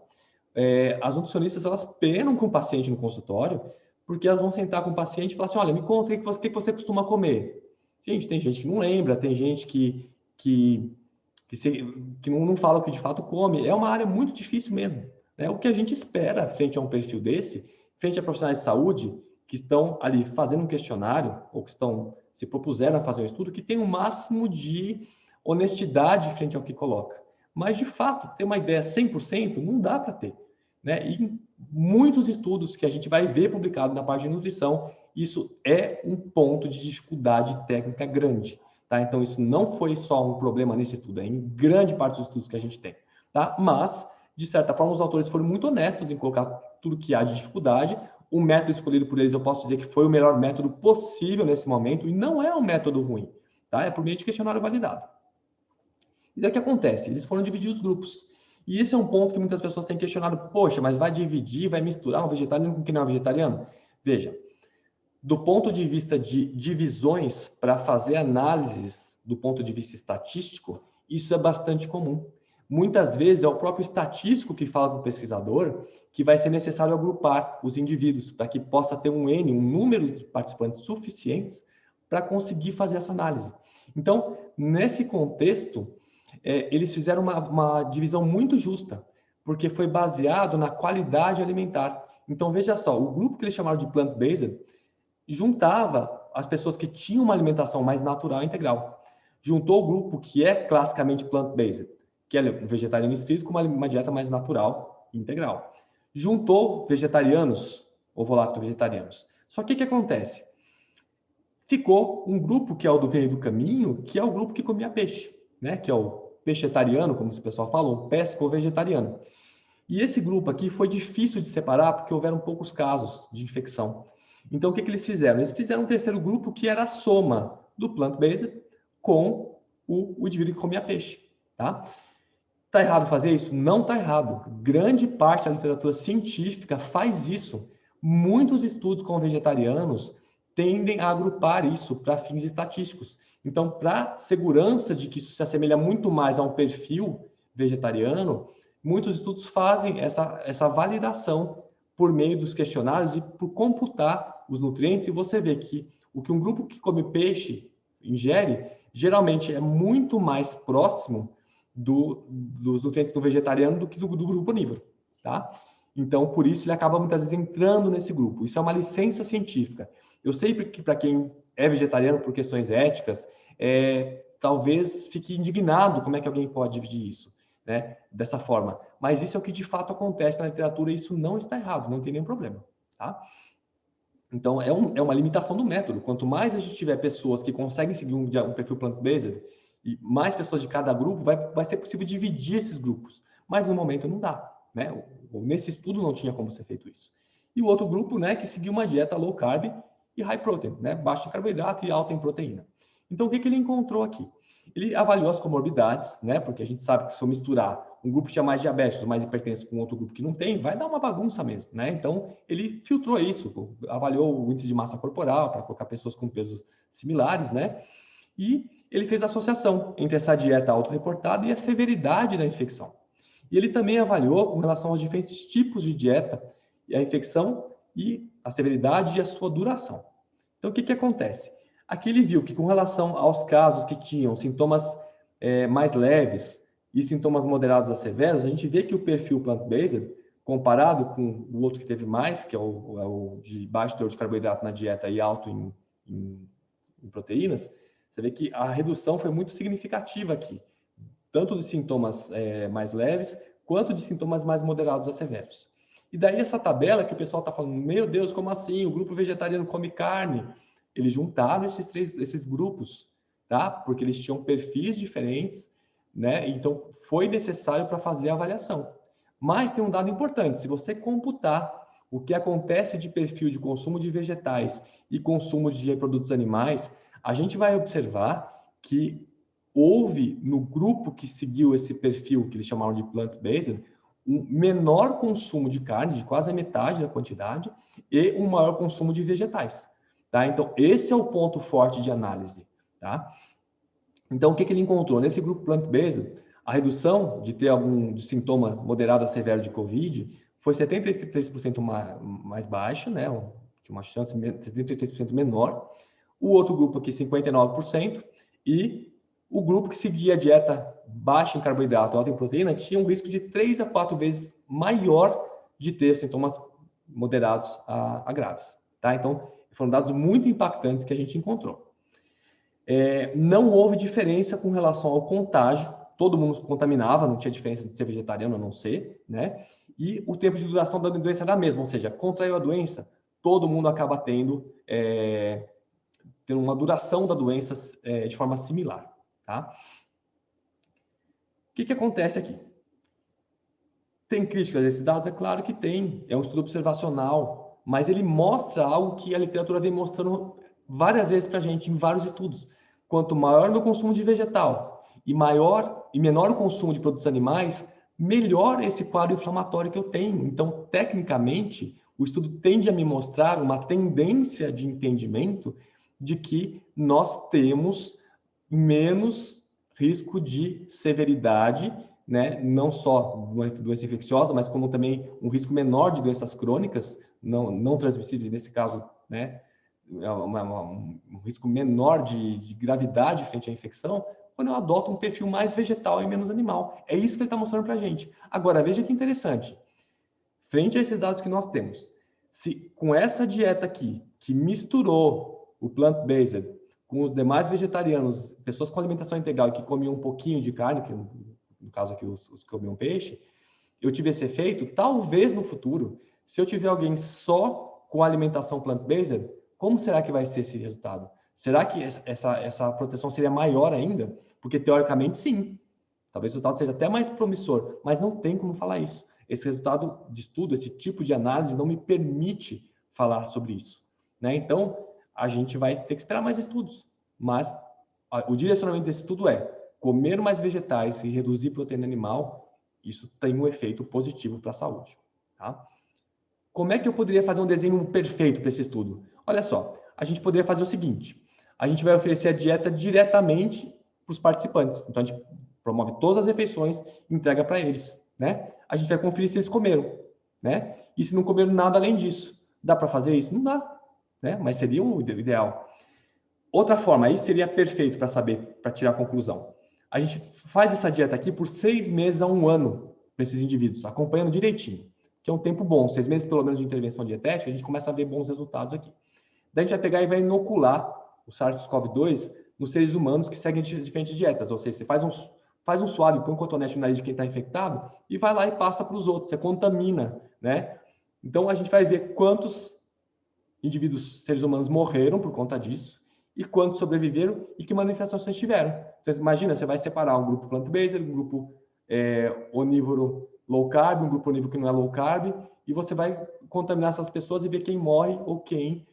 Speaker 1: As nutricionistas elas penam com o paciente no consultório, porque elas vão sentar com o paciente e falar assim, olha, me conta o que você costuma comer. Gente, tem gente que não lembra, tem gente que não fala o que de fato come. É uma área muito difícil mesmo. Né? O que a gente espera frente a um perfil desse, frente a profissionais de saúde que estão ali fazendo um questionário, ou que se propuseram a fazer um estudo, que tem o máximo de honestidade frente ao que coloca. Mas, de fato, ter uma ideia 100% não dá para ter. Né? E muitos estudos que a gente vai ver publicado na parte de nutrição, isso é um ponto de dificuldade técnica grande. tá? Então, isso não foi só um problema nesse estudo, é em grande parte dos estudos que a gente tem, tá? Mas, de certa forma, os autores foram muito honestos em colocar tudo que há de dificuldade. O método escolhido por eles, eu posso dizer que foi o melhor método possível nesse momento, e não é um método ruim, tá? É por meio de questionário validado. E daí o que acontece? Eles foram dividir os grupos. E esse é um ponto que muitas pessoas têm questionado. Poxa, mas vai dividir, vai misturar um vegetariano com quem não é vegetariano? Veja, do ponto de vista de divisões para fazer análises do ponto de vista estatístico, isso é bastante comum. Muitas vezes é o próprio estatístico que fala com o pesquisador que vai ser necessário agrupar os indivíduos para que possa ter um N, um número de participantes suficientes para conseguir fazer essa análise. Então, nesse contexto, eles fizeram uma divisão muito justa, porque foi baseado na qualidade alimentar. Então, veja só, o grupo que eles chamaram de plant-based juntava as pessoas que tinham uma alimentação mais natural e integral. Juntou o grupo que é classicamente plant-based, que é vegetariano estrito, com uma dieta mais natural e integral. Juntou vegetarianos, ovo-lacto-vegetarianos. Só que o que acontece? Ficou um grupo que é o do meio do caminho, que é o grupo que comia peixe, né? Que é o peixetariano, como o pessoal fala, o pesco-vegetariano. E esse grupo aqui foi difícil de separar porque houveram poucos casos de infecção. Então, o que eles fizeram? Eles fizeram um terceiro grupo que era a soma do plant-based com o indivíduo que comia peixe, tá? Tá errado fazer isso? Não tá errado. Grande parte da literatura científica faz isso. Muitos estudos com vegetarianos tendem a agrupar isso para fins estatísticos. Então, para segurança de que isso se assemelha muito mais a um perfil vegetariano, muitos estudos fazem essa validação por meio dos questionários e por computar os nutrientes, e você vê que o que um grupo que come peixe ingere, geralmente é muito mais próximo dos nutrientes do vegetariano do que do grupo onívoro, tá? Então, por isso, ele acaba muitas vezes entrando nesse grupo. Isso é uma licença científica. Eu sei que para quem é vegetariano por questões éticas, talvez fique indignado como é que alguém pode dividir isso, né? Dessa forma. Mas isso é o que de fato acontece na literatura e isso não está errado, não tem nenhum problema, tá? Então, é uma limitação do método. Quanto mais a gente tiver pessoas que conseguem seguir um perfil plant-based, e mais pessoas de cada grupo, vai ser possível dividir esses grupos. Mas no momento não dá, né? Nesse estudo não tinha como ser feito isso. E o outro grupo, né, que seguiu uma dieta low carb e high protein, né? Baixo em carboidrato e alta em proteína. Então, o que ele encontrou aqui? Ele avaliou as comorbidades, né? Porque a gente sabe que se eu misturar um grupo que tinha mais diabetes, mais hipertenso com outro grupo que não tem, vai dar uma bagunça mesmo, né? Então, ele filtrou isso, avaliou o índice de massa corporal para colocar pessoas com pesos similares, né? E ele fez a associação entre essa dieta autorreportada e a severidade da infecção. E ele também avaliou com relação aos diferentes tipos de dieta, a infecção e a severidade e a sua duração. Então, o que acontece? Aqui ele viu que com relação aos casos que tinham sintomas mais leves e sintomas moderados a severos, a gente vê que o perfil plant-based, comparado com o outro que teve mais, que é o de baixo teor de carboidrato na dieta e alto em proteínas, você vê que a redução foi muito significativa aqui, tanto de sintomas mais leves, quanto de sintomas mais moderados a severos. E daí essa tabela que o pessoal está falando, meu Deus, como assim? O grupo vegetariano come carne. Eles juntaram esses grupos, tá? Porque eles tinham perfis diferentes, né? Então, foi necessário para fazer a avaliação. Mas tem um dado importante, se você computar o que acontece de perfil de consumo de vegetais e consumo de produtos animais, a gente vai observar que houve no grupo que seguiu esse perfil, que eles chamaram de plant-based, um menor consumo de carne, de quase a metade da quantidade, e um maior consumo de vegetais. Tá? Então, esse é o ponto forte de análise. Tá? Então, o que ele encontrou? Nesse grupo plant-based, a redução de ter algum sintoma moderado a severo de COVID foi 73% mais baixa, né? Tinha uma chance 73% menor. O outro grupo aqui, 59%, e o grupo que seguia a dieta baixa em carboidrato, alta em proteína, tinha um risco de 3 a 4 vezes maior de ter sintomas moderados a graves. Tá? Então, foram dados muito impactantes que a gente encontrou. Não houve diferença com relação ao contágio, todo mundo contaminava, não tinha diferença de ser vegetariano ou não ser, né? E o tempo de duração da doença era a mesma, ou seja, contraiu a doença, todo mundo acaba tendo ter uma duração da doença de forma similar, tá? O que acontece aqui? Tem críticas a esses dados? É claro que tem. É um estudo observacional, mas ele mostra algo que a literatura vem mostrando várias vezes para a gente em vários estudos. Quanto maior o meu consumo de vegetal e menor o consumo de produtos animais, melhor esse quadro inflamatório que eu tenho. Então, tecnicamente, o estudo tende a me mostrar uma tendência de entendimento de que nós temos menos risco de severidade, né? Não só doença infecciosa, mas como também um risco menor de doenças crônicas, não transmissíveis, nesse caso, né? Um risco menor de gravidade frente à infecção, quando eu adoto um perfil mais vegetal e menos animal. É isso que ele está mostrando para a gente. Agora, veja que interessante. Frente a esses dados que nós temos, se com essa dieta aqui, que misturou o plant-based com os demais vegetarianos, pessoas com alimentação integral que comiam um pouquinho de carne, que no caso aqui os que comiam peixe, eu tive esse efeito, talvez no futuro, se eu tiver alguém só com alimentação plant-based, como será que vai ser esse resultado? Será que essa proteção seria maior ainda? Porque, teoricamente, sim. Talvez o resultado seja até mais promissor, mas não tem como falar isso. Esse resultado de estudo, esse tipo de análise não me permite falar sobre isso, né? Então, a gente vai ter que esperar mais estudos, mas o direcionamento desse estudo é comer mais vegetais e reduzir proteína animal, isso tem um efeito positivo para a saúde, tá? Como é que eu poderia fazer um desenho perfeito para esse estudo? Olha só, a gente poderia fazer o seguinte, a gente vai oferecer a dieta diretamente para os participantes, então a gente promove todas as refeições e entrega para eles, né? A gente vai conferir se eles comeram, né? E se não comeram nada além disso. Dá para fazer isso? Não dá, né? Mas seria o ideal. Outra forma, aí seria perfeito para saber, para tirar a conclusão. A gente faz essa dieta aqui por 6 meses a 1 ano para esses indivíduos, acompanhando direitinho, que é um tempo bom, 6 meses pelo menos de intervenção dietética, a gente começa a ver bons resultados aqui. Daí a gente vai pegar e vai inocular o SARS-CoV-2 nos seres humanos que seguem diferentes dietas, ou seja, você faz um swab, põe um cotonete no nariz de quem está infectado e vai lá e passa para os outros, você contamina, né? Então a gente vai ver quantos indivíduos, seres humanos morreram por conta disso e quantos sobreviveram e que manifestações tiveram. Então, imagina, você vai separar um grupo plant-based, um grupo onívoro low carb, um grupo onívoro que não é low carb, e você vai contaminar essas pessoas e ver quem morre ou quem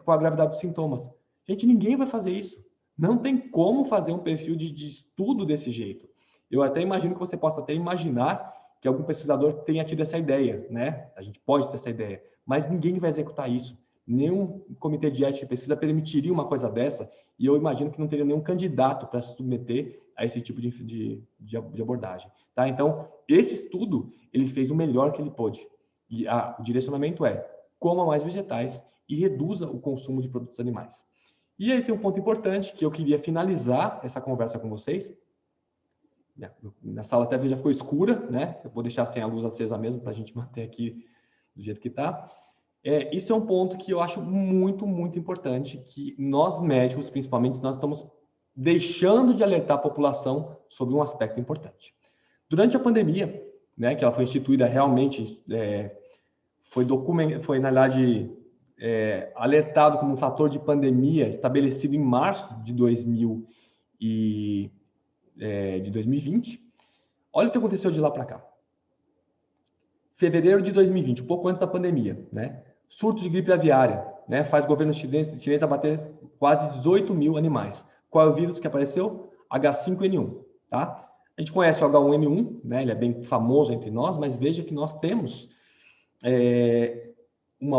Speaker 1: com a gravidade dos sintomas. Gente, ninguém vai fazer isso. Não tem como fazer um perfil de estudo desse jeito. Eu até imagino que você possa até imaginar que algum pesquisador tenha tido essa ideia, né? A gente pode ter essa ideia, mas ninguém vai executar isso. Nenhum comitê de ética de pesquisa permitiria uma coisa dessa, e eu imagino que não teria nenhum candidato para se submeter a esse tipo de abordagem. Tá? Então, esse estudo, ele fez o melhor que ele pôde. E o direcionamento é, coma mais vegetais e reduza o consumo de produtos animais. E aí tem um ponto importante que eu queria finalizar essa conversa com vocês. Na sala até já ficou escura, né? Eu vou deixar sem a luz acesa mesmo para a gente manter aqui do jeito que está. Isso é um ponto que eu acho muito, muito importante, que nós médicos, principalmente, nós estamos deixando de alertar a população sobre um aspecto importante. Durante a pandemia, né, que ela foi instituída realmente, foi na verdade, alertado como um fator de pandemia estabelecido em março de 2020. Olha o que aconteceu de lá para cá. Fevereiro de 2020, um pouco antes da pandemia, né? Surto de gripe aviária, né? Faz o governo chinês abater quase 18 mil animais. Qual é o vírus que apareceu? H5N1, tá? A gente conhece o H1N1, né? Ele é bem famoso entre nós, mas veja que nós temos um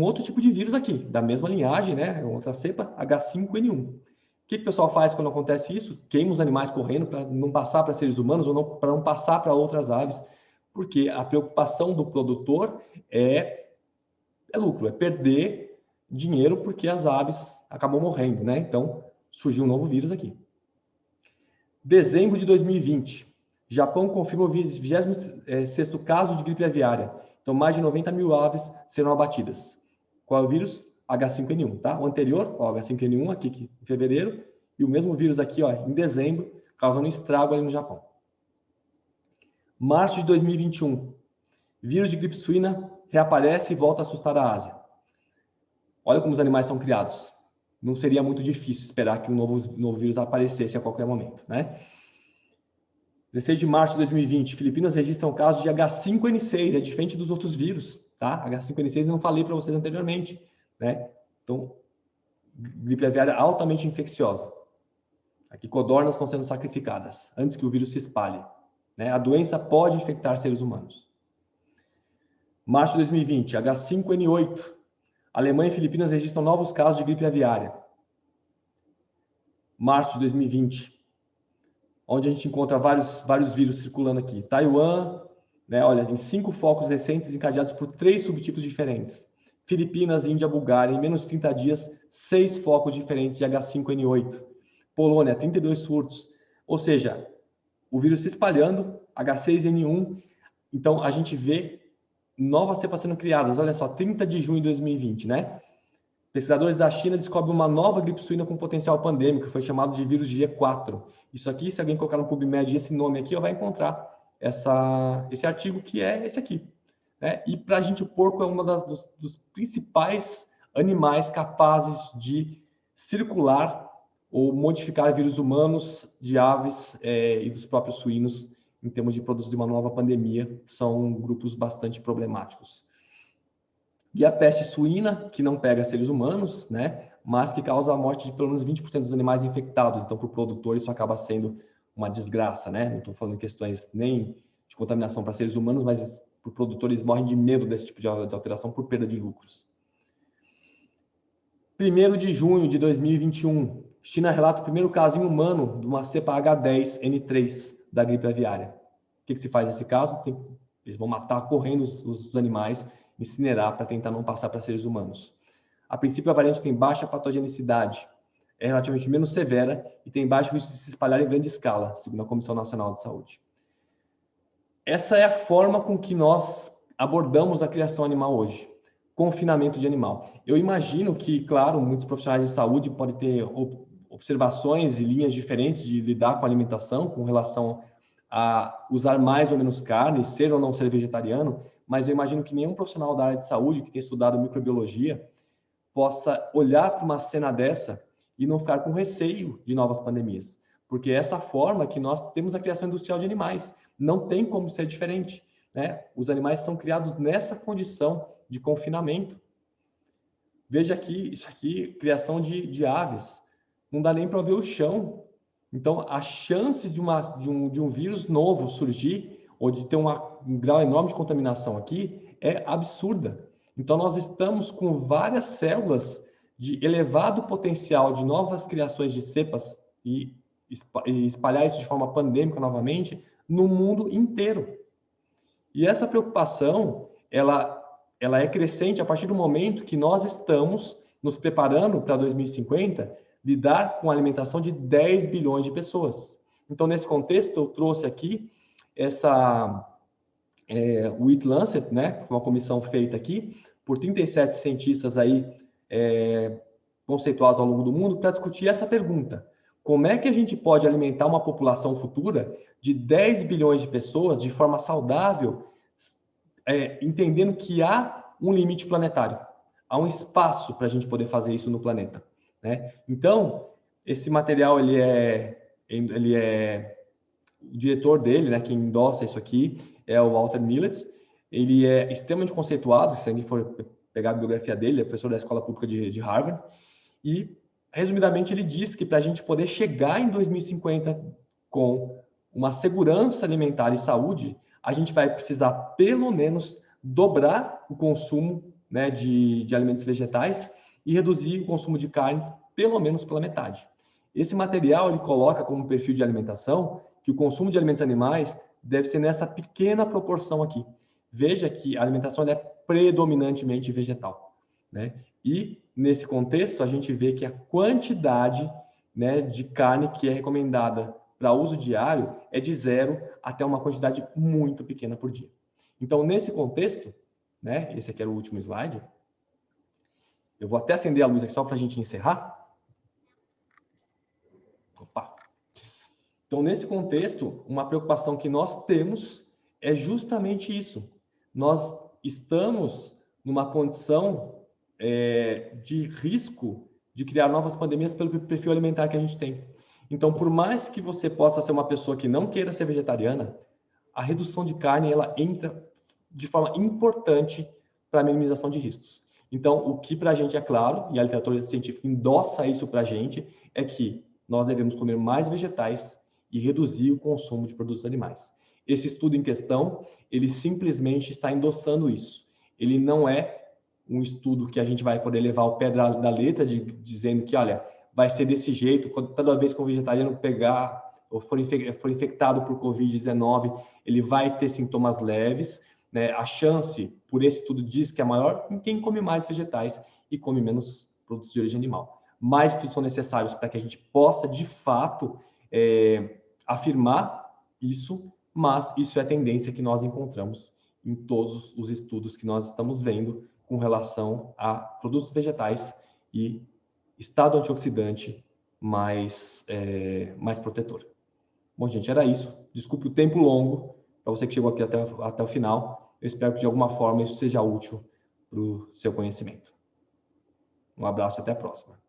Speaker 1: outro tipo de vírus aqui, da mesma linhagem, né? Outra cepa, H5N1. O que o pessoal faz quando acontece isso? Queima os animais correndo para não passar para seres humanos ou para não passar para outras aves, porque a preocupação do produtor é lucro, é perder dinheiro porque as aves acabam morrendo, né? Então, surgiu um novo vírus aqui. Dezembro de 2020, Japão confirma o 26º caso de gripe aviária. Então, mais de 90 mil aves serão abatidas. Qual é o vírus? H5N1, tá? O anterior, ó, H5N1, aqui em fevereiro, e o mesmo vírus aqui, ó, em dezembro, causando estrago ali no Japão. Março de 2021, vírus de gripe suína reaparece e volta a assustar a Ásia. Olha como os animais são criados. não seria muito difícil esperar que um novo vírus aparecesse a qualquer momento, né? 16 de março de 2020, Filipinas registram casos de H5N6, é diferente dos outros vírus, tá? H5N6 eu não falei para vocês anteriormente, né? Então, gripe aviária altamente infecciosa. Aqui, codornas estão sendo sacrificadas antes que o vírus se espalhe, né? A doença pode infectar seres humanos. Março de 2020, H5N8. Alemanha e Filipinas registram novos casos de gripe aviária. Março de 2020, onde a gente encontra vários vírus circulando aqui. Taiwan, né, olha, em 5 focos recentes encadeados por 3 subtipos diferentes. Filipinas, Índia, Bulgária, em menos de 30 dias, 6 focos diferentes de H5N8. Polônia, 32 surtos. Ou seja, o vírus se espalhando, H6N1. Então, a gente vê novas cepas sendo criadas. Olha só, 30 de junho de 2020, né? Pesquisadores da China descobrem uma nova gripe suína com potencial pandêmico, que foi chamado de vírus G4. Isso aqui, se alguém colocar no PubMed esse nome aqui, vai encontrar esse artigo, que é esse aqui, né? E para a gente, o porco é um dos principais animais capazes de circular ou modificar vírus humanos, de aves e dos próprios suínos, em termos de produzir uma nova pandemia, são grupos bastante problemáticos. E a peste suína, que não pega seres humanos, né, mas que causa a morte de pelo menos 20% dos animais infectados. Então, para o produtor, isso acaba sendo uma desgraça, né? Não estou falando em questões nem de contaminação para seres humanos, mas para o produtor, eles morrem de medo desse tipo de alteração por perda de lucros. 1º de junho de 2021, China relata o primeiro caso em humano de uma cepa H10N3 da gripe aviária. O que se faz nesse caso? Eles vão matar correndo os animais, incinerar para tentar não passar para seres humanos. A princípio, a variante tem baixa patogenicidade, é relativamente menos severa e tem baixo risco de se espalhar em grande escala, segundo a Comissão Nacional de Saúde. Essa é a forma com que nós abordamos a criação animal hoje. Confinamento de animal. Eu imagino que, claro, muitos profissionais de saúde podem ter observações e linhas diferentes de lidar com a alimentação, com relação a usar mais ou menos carne, ser ou não ser vegetariano, mas eu imagino que nenhum profissional da área de saúde que tem estudado microbiologia possa olhar para uma cena dessa e não ficar com receio de novas pandemias, porque é essa forma que nós temos a criação industrial de animais. Não tem como ser diferente, né? Os animais são criados nessa condição de confinamento. Veja aqui, isso aqui, criação de aves. Não dá nem para ver o chão. Então, a chance de um vírus novo surgir, ou de ter um grau enorme de contaminação aqui, é absurda. Então, nós estamos com várias células de elevado potencial de novas criações de cepas e espalhar isso de forma pandêmica novamente no mundo inteiro. E essa preocupação, ela é crescente a partir do momento que nós estamos nos preparando para 2050 lidar com a alimentação de 10 bilhões de pessoas. Então, nesse contexto, eu trouxe aqui o Eat Lancet, né, uma comissão feita aqui por 37 cientistas aí conceituados ao longo do mundo para discutir essa pergunta. Como é que a gente pode alimentar uma população futura de 10 bilhões de pessoas de forma saudável, entendendo que há um limite planetário, há um espaço para a gente poder fazer isso no planeta, né? Então, esse material, ele é o diretor dele, né, quem endossa isso aqui, é o Walter Millett. Ele é extremamente conceituado, se alguém for pegar a biografia dele, é professor da Escola Pública de Harvard, e, resumidamente, ele diz que para a gente poder chegar em 2050 com uma segurança alimentar e saúde, a gente vai precisar, pelo menos, dobrar o consumo, né, de alimentos vegetais e reduzir o consumo de carnes, pelo menos pela metade. Esse material, ele coloca como perfil de alimentação que o consumo de alimentos animais deve ser nessa pequena proporção aqui. Veja que a alimentação é predominantemente vegetal, né? E, nesse contexto, a gente vê que a quantidade, né, de carne que é recomendada para uso diário é de 0 até uma quantidade muito pequena por dia. Então, nesse contexto, né, esse aqui era o último slide, eu vou até acender a luz aqui só para a gente encerrar. Opa! Então, nesse contexto, uma preocupação que nós temos é justamente isso. Nós estamos numa condição de risco de criar novas pandemias pelo perfil alimentar que a gente tem. Então, por mais que você possa ser uma pessoa que não queira ser vegetariana, a redução de carne ela entra de forma importante para a minimização de riscos. Então, o que para a gente é claro, e a literatura científica endossa isso para a gente, é que nós devemos comer mais vegetais e reduzir o consumo de produtos animais. Esse estudo em questão, ele simplesmente está endossando isso. Ele não é um estudo que a gente vai poder levar ao pé da letra, dizendo que, olha, vai ser desse jeito, toda vez que um vegetariano pegar ou for infectado por Covid-19, ele vai ter sintomas leves, né? A chance, por esse estudo, diz que é maior em quem come mais vegetais e come menos produtos de origem animal. Mais estudos são necessários para que a gente possa, de fato, afirmar isso, mas isso é a tendência que nós encontramos em todos os estudos que nós estamos vendo com relação a produtos vegetais e estado antioxidante mais protetor. Bom, gente, era isso. Desculpe o tempo longo, para você que chegou aqui até o final. Eu espero que, de alguma forma, isso seja útil para o seu conhecimento. Um abraço e até a próxima.